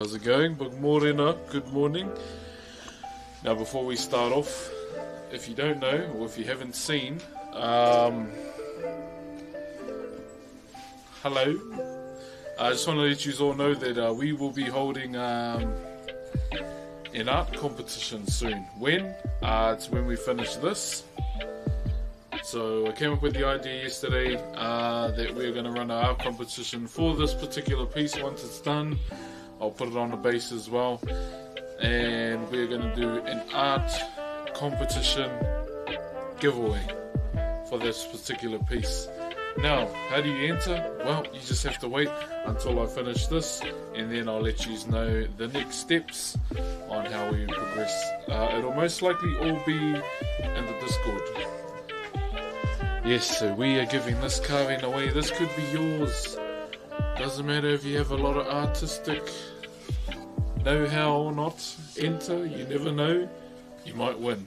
How's it going? Good morning. Now before we start off, if you don't know or if you haven't seen, hello. I just want to let you all know that we will be holding an art competition soon. When? It's when we finish this. So I came up with the idea yesterday that we're going to run an art competition for this particular piece. Once it's done, I'll put it on the base as well, and we're going to do an art competition giveaway for this particular piece. Now, how do you enter? Well, you just have to wait until I finish this, and then I'll let you know the next steps on how we progress. It'll most likely all be in the Discord. Yes, so we are giving this carving away. This could be yours. Doesn't matter if you have a lot of artistic know-how or not. Enter, you never know, you might win.